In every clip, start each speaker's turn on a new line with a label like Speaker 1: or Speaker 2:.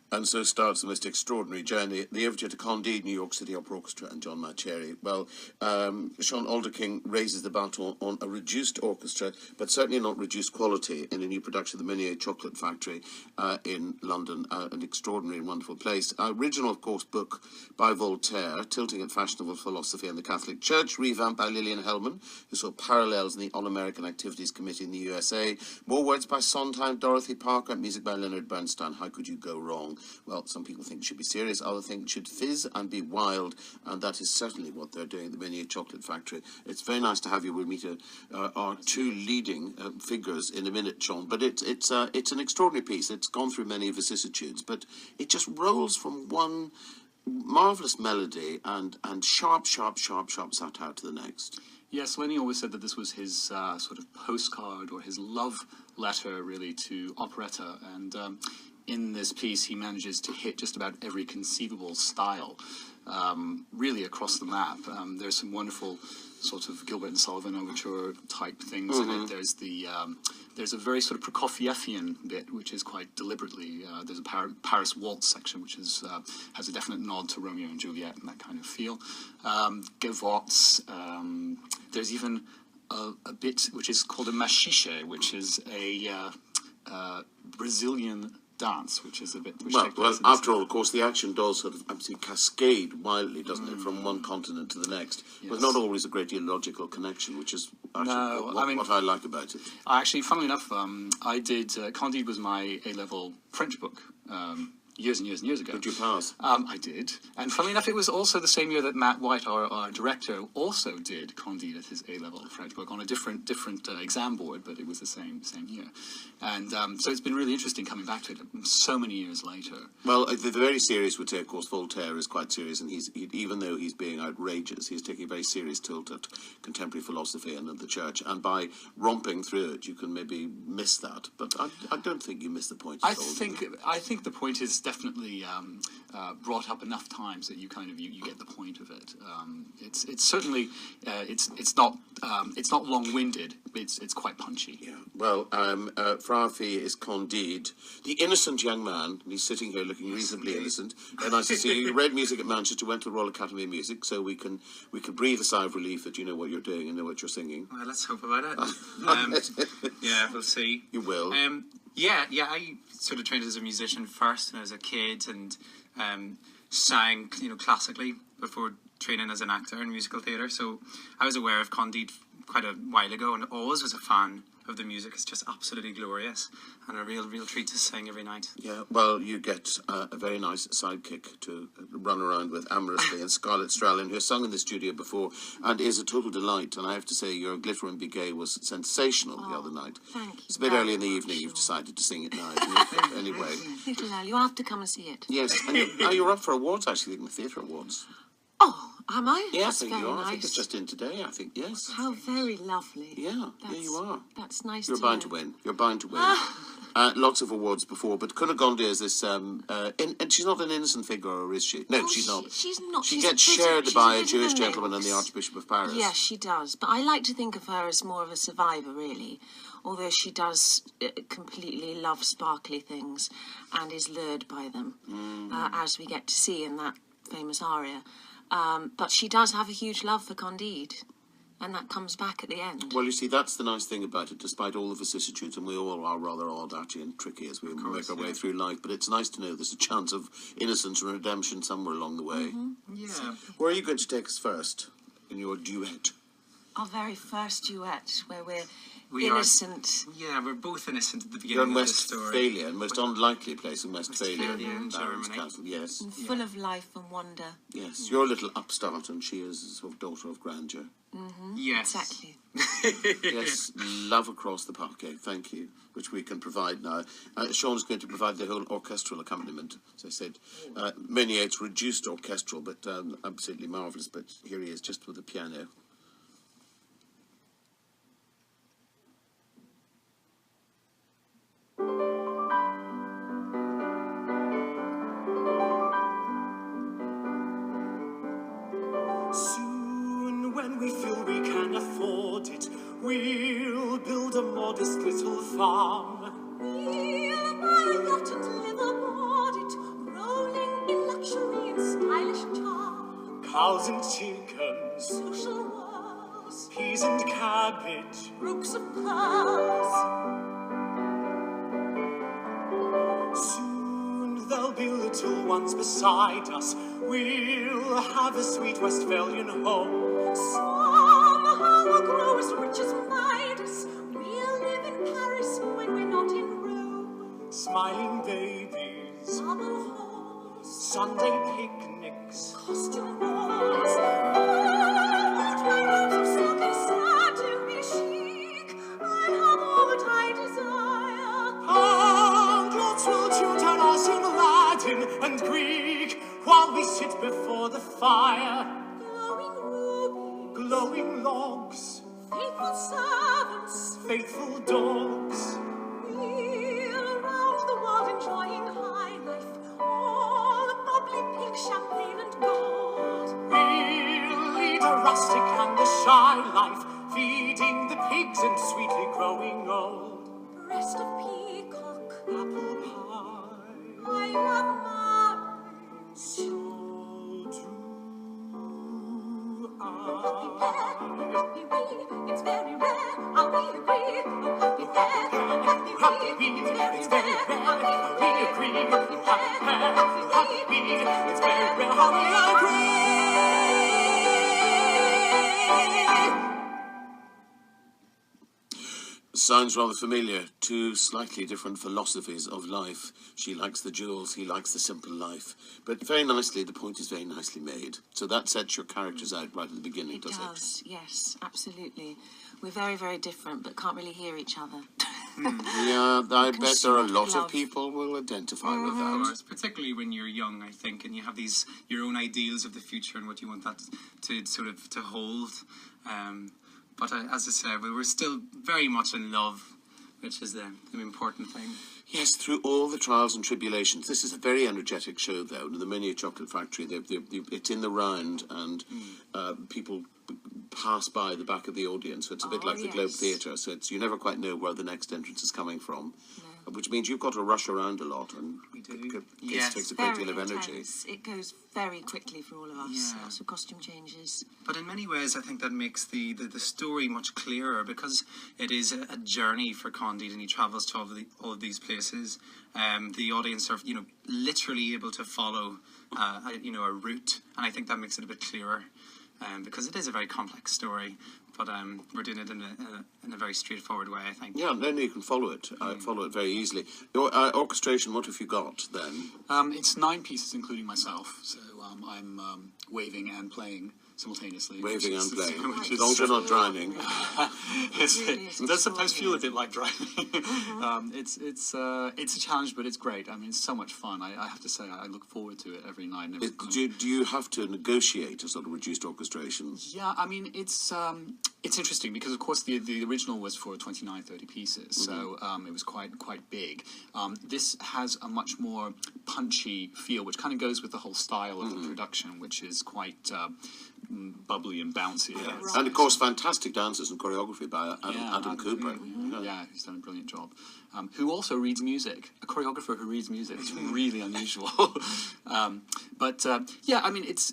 Speaker 1: And so starts the most extraordinary journey, the overture to Candide, New York City Opera Orchestra and John Macheri. Well, Seann Alderking raises the baton on a reduced orchestra, but certainly not reduced quality, in a new production of the Meunier Chocolate Factory in London, an extraordinary and wonderful place. Original, of course, book by Voltaire, tilting at fashionable philosophy and the Catholic Church, revamped by Lillian Hellman, who saw parallels in the All-American Activities Committee in the USA. More words by Sondheim, Dorothy Parker, music by Leonard Bernstein. How could you go wrong? Well, some people think it should be serious, others think it should fizz and be wild, and that is certainly what they're doing at the Meunier Chocolate Factory. It's very nice to have you. We'll meet our two leading figures in a minute, Sean, but it's an extraordinary piece. It's gone through many vicissitudes, but it just rolls from one marvellous melody and sharp satire to the next.
Speaker 2: Yes, Lenny always said that this was his sort of postcard or his love letter, really, to operetta, and in this piece, he manages to hit just about every conceivable style, really across the map. There's some wonderful sort of Gilbert and Sullivan overture type things in it. There's a very sort of Prokofiev'ian bit, which is quite deliberately. There's a Paris waltz section, which is has a definite nod to Romeo and Juliet and that kind of feel. Gavottes. There's even a bit which is called a machiche, which is a Brazilian dance, which is a bit...
Speaker 1: Well, after all, of course, the action does sort of absolutely cascade wildly, doesn't it, from one continent to the next. Yes. There's not always a great deal of logical connection, which is actually what I like about it.
Speaker 2: Actually, funnily enough, I did... Candide was my A-level French book, years and years ago.
Speaker 1: Did you pass?
Speaker 2: I did. And funnily enough, it was also the same year that Matt White, our director, also did Candide as his A-level French book on a different exam board, but it was the same year. And so it's been really interesting coming back to it so many years later.
Speaker 1: Well, the very serious would say, of course, Voltaire is quite serious, and even though he's being outrageous, he's taking a very serious tilt at contemporary philosophy and at the church, and by romping through it, you can maybe miss that. But I don't think you miss the point.
Speaker 2: I think the point is definitely brought up enough times that you get the point of it. It's certainly it's not long-winded. It's quite punchy.
Speaker 1: Yeah. Well, Frafee is Candide, the innocent young man. He's sitting here looking reasonably innocent. Very nice to see you. You read music at Manchester, went to the Royal Academy of Music, so we can breathe a sigh of relief that you know what you're doing and know what you're singing.
Speaker 3: Well, let's hope about it. Yeah, we'll see.
Speaker 1: You will.
Speaker 3: Yeah, I sort of trained as a musician first and as a kid, and sang, classically before training as an actor in musical theatre. So I was aware of Candide quite a while ago, and always was a fan of the music. It's just absolutely glorious, and a real treat to sing every night.
Speaker 1: Yeah, well, you get a very nice sidekick to run around with amorously, and Scarlett Strallen, who has sung in the studio before and is a total delight. And I have to say, your Glitter and Be Gay was sensational the other night.
Speaker 4: Thank you.
Speaker 1: It's a bit early in the evening. You've decided to sing it now. Anyway.
Speaker 4: A little early. You'll have to come and see it.
Speaker 1: Yes, and you're up for awards, actually, in the Theatre Awards.
Speaker 4: Oh, am I?
Speaker 1: Yeah,
Speaker 4: That's
Speaker 1: I think
Speaker 4: very
Speaker 1: you are.
Speaker 4: nice.
Speaker 1: I think it's just in today, I think, yes.
Speaker 4: How very lovely.
Speaker 1: Yeah, you are.
Speaker 4: That's nice.
Speaker 1: You're bound to win. You're bound to win. Lots of awards before, but Cunegonde is this, and she's not an innocent figure, or is she? No, she's not.
Speaker 4: She's not.
Speaker 1: She gets shared by a Jewish gentleman and the Archbishop of Paris.
Speaker 4: Yes, she does. But I like to think of her as more of a survivor, really. Although she does completely love sparkly things and is lured by them, as we get to see in that famous aria. But she does have a huge love for Candide, and that comes back at the end.
Speaker 1: Well, you see, that's the nice thing about it, despite all the vicissitudes, and we all are rather odd, actually, and tricky as we make our way through life, but it's nice to know there's a chance of innocence and redemption somewhere along the way.
Speaker 3: Yeah.
Speaker 1: Where are you going to take us first in your duet?
Speaker 4: Our very first duet, where we're innocent.
Speaker 3: We're both innocent at the beginning of the story.
Speaker 1: Westphalia, and most unlikely place in Westphalia.
Speaker 3: in
Speaker 1: Baron's
Speaker 3: Germany.
Speaker 1: Castle, yes.
Speaker 4: And full of life and wonder.
Speaker 1: Yes, you're a little upstart, and she is a sort of daughter of grandeur.
Speaker 3: Yes.
Speaker 4: Exactly.
Speaker 1: Yes, love across the parquet, thank you, which we can provide now. Sean's going to provide the whole orchestral accompaniment, as I said. Meunier's reduced orchestral, but absolutely marvellous, but here he is, just with the piano.
Speaker 5: Soon, when we feel we can afford it, we'll build a modest little farm.
Speaker 6: We'll buy a yacht and live aboard it.
Speaker 5: Fowls and chickens,
Speaker 6: social wars,
Speaker 5: peas and cabbage,
Speaker 6: rooks of pearls.
Speaker 5: soon there'll be little ones beside us. We'll have a sweet Westphalian home.
Speaker 6: Somehow we'll grow as rich as Midas. We'll live in Paris when we're not in Rome.
Speaker 5: Smiling babies,
Speaker 6: Marble halls,
Speaker 5: Sunday picnics,
Speaker 6: costume balls. Put my robes of silk and satin be chic. I have all that I desire.
Speaker 5: Angels will tutor us in Latin and Greek while we sit before the fire.
Speaker 6: Glowing rubies,
Speaker 5: Glowing logs,
Speaker 6: faithful servants.
Speaker 5: faithful dogs.
Speaker 6: We'll round the world enjoying high life. All bubbly pink champagne and gold.
Speaker 5: We'll lead a rustic and a shy life, feeding the pigs and sweetly growing old.
Speaker 6: Breast of peacock,
Speaker 5: Apple pie,
Speaker 6: I love mine.
Speaker 5: so do
Speaker 6: Happy we, it's very rare, how we agree. Oh, happy we, it's very rare, how we agree.
Speaker 5: It's very rare how we agree.
Speaker 1: Sounds rather familiar. Two slightly different philosophies of life. She likes the jewels, he likes the simple life. But very nicely, the point is very nicely made. So that sets your characters out right at the beginning,
Speaker 4: It
Speaker 1: does
Speaker 4: does, yes, absolutely. We're very, very different, but can't really hear each other.
Speaker 1: Yeah, I bet there are a lot
Speaker 4: love.
Speaker 1: of people will identify with
Speaker 3: Of
Speaker 1: that.
Speaker 3: course, particularly when you're young, I think, and you have these your own ideals of the future and what you want that to sort of to hold. But as I said, we were still very much in love, which is the important thing.
Speaker 1: Yes, through all the trials and tribulations. This is a very energetic show, though. The Mini Chocolate Factory, it's in the round, and people pass by the back of the audience. So it's a bit
Speaker 4: Oh,
Speaker 1: like the Globe
Speaker 4: yes.
Speaker 1: Theatre. So you never quite know where the next entrance is coming from, which means you've got to rush around a lot, and
Speaker 3: We do.
Speaker 1: it
Speaker 3: Yes.
Speaker 1: takes a great
Speaker 4: Very
Speaker 1: deal of energy.
Speaker 4: intense. It goes very quickly for all of us.
Speaker 3: Yeah.
Speaker 4: Lots of costume changes.
Speaker 3: But in many ways, I think that makes the story much clearer because it is a journey for Candide, and he travels to all of these places. The audience are, literally able to follow, a route, and I think that makes it a bit clearer because it is a very complex story. But we're doing it in a very straightforward way, I think.
Speaker 1: Yeah, no, you can follow it. Follow it very easily. Your orchestration, what have you got then?
Speaker 2: It's 9 pieces, including myself. So I'm waving and playing simultaneously.
Speaker 1: Waving and playing.
Speaker 2: Which
Speaker 1: As long as you're not drowning.
Speaker 2: It does sometimes feel a bit like driving. It's a challenge, but it's great. I mean, it's so much fun. I have to say, I look forward to it every night.
Speaker 1: Do you have to negotiate a sort of reduced orchestration?
Speaker 2: Yeah, I mean, it's interesting because, of course, the original was for 29, 30 pieces, so it was quite big. This has a much more punchy feel, which kind of goes with the whole style of the production, which is quite bubbly and bouncy.
Speaker 1: Yeah. And of course, fantastic dancers and choreography by Adam Cooper.
Speaker 2: Yeah, he's done a brilliant job. Who also reads music, a choreographer who reads music. It's really unusual. Yeah, I mean, it's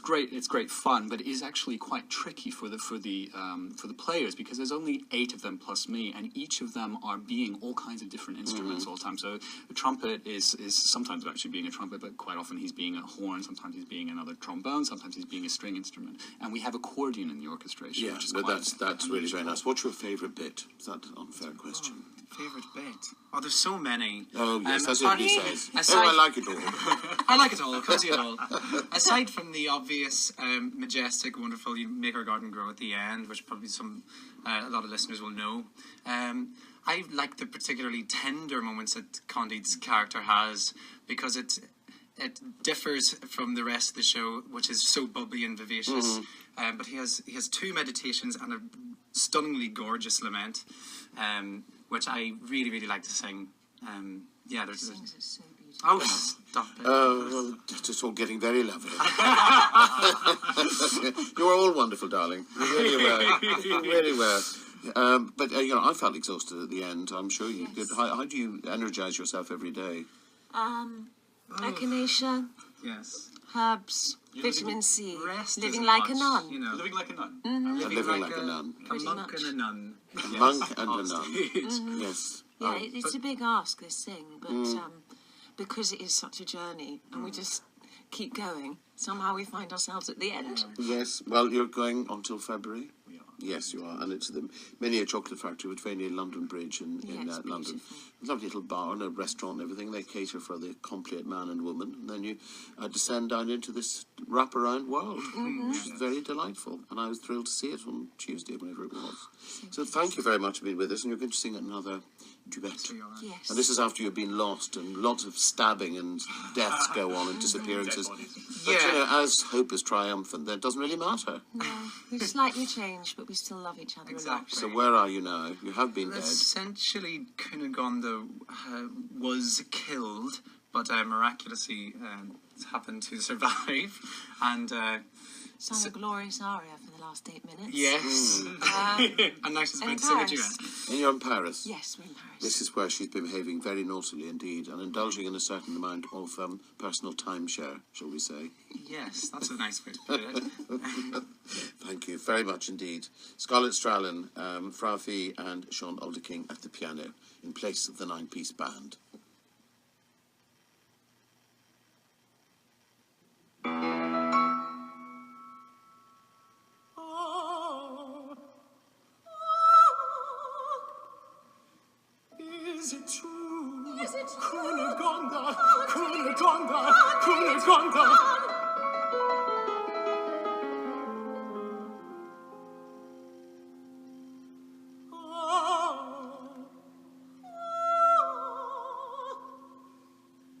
Speaker 2: great. It's great fun, but it is actually quite tricky for the players because there's only 8 of them plus me, and each of them are being all kinds of different instruments all the time. So the trumpet is sometimes actually being a trumpet, but quite often he's being a horn. Sometimes he's being another trombone. Sometimes he's being a string instrument, and we have accordion in the orchestration.
Speaker 1: Yeah,
Speaker 2: which is
Speaker 1: but
Speaker 2: quite
Speaker 1: that's really very nice. What's your favourite bit? Is that an unfair question?
Speaker 3: Favourite bit? Oh, there's so many.
Speaker 1: Oh, yes, that's what he says.
Speaker 3: aside-
Speaker 1: Oh, I like it all.
Speaker 3: I like it all. Comes it all. Aside from the obvious, majestic, wonderful, you make our garden grow at the end, which probably a lot of listeners will know. I like the particularly tender moments that Candide's character has because it differs from the rest of the show, which is so bubbly and vivacious. But he has 2 meditations and a stunningly gorgeous lament, which I really, really like to sing. Yeah, there's.
Speaker 4: It's so beautiful.
Speaker 3: Oh, stop it!
Speaker 1: Well, it's all getting very lovely. You are all wonderful, darling. You really were. You really were. But I felt exhausted at the end. I'm sure you did. How do you energise yourself every day?
Speaker 4: Echinacea,
Speaker 3: Yes.
Speaker 4: herbs, Vitamin C.
Speaker 2: Rest
Speaker 4: Living
Speaker 2: as
Speaker 4: like a
Speaker 2: much,
Speaker 4: nun.
Speaker 2: You know,
Speaker 7: Living like a nun.
Speaker 1: Living like a nun.
Speaker 2: A
Speaker 4: Pretty
Speaker 2: monk
Speaker 4: much.
Speaker 2: and a nun.
Speaker 1: A
Speaker 2: Yes,
Speaker 1: monk and a
Speaker 2: on
Speaker 1: nun.
Speaker 2: stage.
Speaker 1: Yes.
Speaker 4: Yeah, it's a big ask, this thing, but because it is such a journey and we just keep going, somehow we find ourselves at the end.
Speaker 1: Yes. Well, you're going until February.
Speaker 7: We are.
Speaker 1: Yes, you are, and it's the Miniature Chocolate Factory, which is very near London Bridge in
Speaker 4: Yeah, it's
Speaker 1: London.
Speaker 4: beautiful.
Speaker 1: Lovely little bar and a restaurant and everything. They cater for the complete man and woman, and then you descend down into this wraparound world, which is very delightful. And I was thrilled to see it on Tuesday, whenever it was. So thank you very much for being with us, and you're going to sing another duet.
Speaker 4: Yes.
Speaker 1: And this is after you've been lost, and lots of stabbing and deaths go on and disappearances.
Speaker 7: Dead bodies.
Speaker 1: But
Speaker 3: Yeah.
Speaker 1: you know, as hope is triumphant, then it doesn't really matter.
Speaker 4: No, we've slightly changed, but we still love each other a lot.
Speaker 3: Exactly.
Speaker 1: So where are you now? You have been dead.
Speaker 3: Essentially, Cunegonde was killed, but miraculously happened to survive. And
Speaker 4: Sung a glorious aria for the last 8 minutes.
Speaker 3: yes, and now she's
Speaker 4: And
Speaker 3: about
Speaker 4: in
Speaker 3: to sing a
Speaker 4: Paris.
Speaker 3: duet.
Speaker 1: And you're in Paris.
Speaker 4: Yes, we're in Paris.
Speaker 1: This is where she's been behaving very naughtily indeed, and indulging in a certain amount of personal timeshare, shall we say.
Speaker 3: Yes, that's a nice way to put it.
Speaker 1: Thank you very much indeed. Scarlett, Strallen, frafee and Seann Alderking at the piano in place of the 9-piece band.
Speaker 5: Is it true?
Speaker 6: Is it true?
Speaker 5: Cunegonde, Cunegonde, Cunegonde.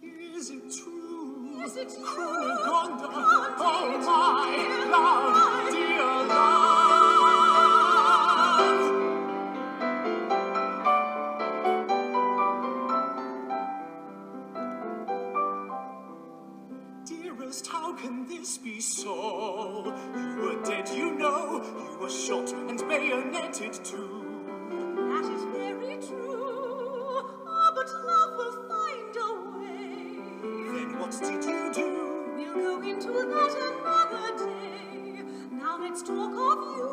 Speaker 5: Is it true?
Speaker 6: Is it true?
Speaker 5: Cunegonde,
Speaker 6: Oh,
Speaker 5: oh
Speaker 6: dear,
Speaker 5: my
Speaker 6: dear
Speaker 5: love, dear love. Dearest, how can this be so? You were dead, you know. You were shot and bayoneted too.
Speaker 6: That is very true. Ah, but love will find a way.
Speaker 5: Then what did you do?
Speaker 6: We'll go into that another day. Now let's talk of you.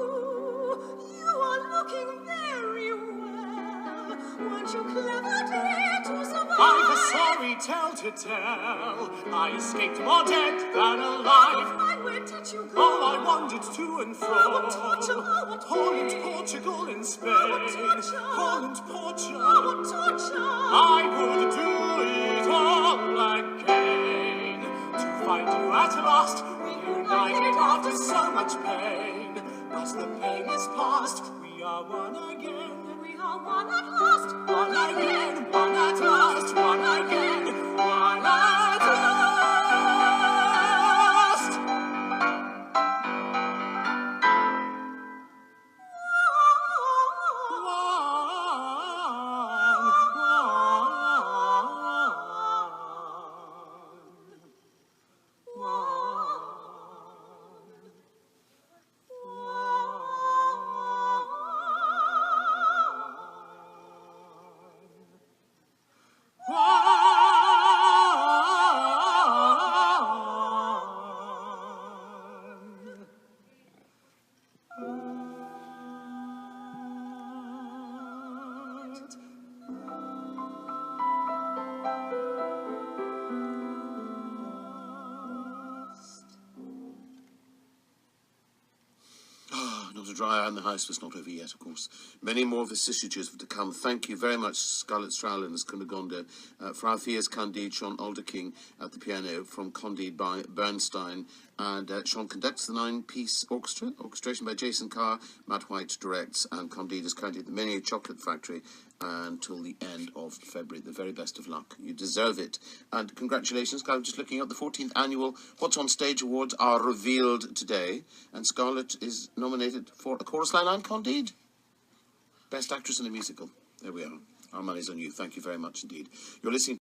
Speaker 6: You are looking very well. Weren't you clever, dear, to survive?
Speaker 5: I've a sorry tale to tell. I escaped more dead than
Speaker 6: Oh,
Speaker 5: alive.
Speaker 6: fine, where did you go?
Speaker 5: Oh, I wandered to and fro.
Speaker 6: Oh, what torture, oh, what
Speaker 5: Holland,
Speaker 6: pain.
Speaker 5: Portugal, and Spain.
Speaker 6: Oh, what torture.
Speaker 5: Holland, Portugal.
Speaker 6: Oh, what torture.
Speaker 5: I would do it all again. To find you at last, reunited after so much pain. But the pain is past, we are one again.
Speaker 6: We are one at last.
Speaker 5: One again, one at last, one again, one at last.
Speaker 1: Not a dry eye in the house was not over yet, of course. Many more vicissitudes to come. Thank you very much, Scarlett, Strallen as Cunegonde, frafee as Candide, Seann Alderking at the piano from Candide by Bernstein, and Seann conducts the 9-piece orchestra, orchestration by Jason Carr, Matt White directs, and Candide is currently at the Miniature Chocolate Factory until the end of February. The very best of luck. You deserve it. And congratulations, I'm just looking at the 14th annual What's on Stage Awards are revealed today, and Scarlett is nominated for a chorus line and Candide. Best Actress in a Musical. There we are. Our money's on you. Thank you very much indeed. You're listening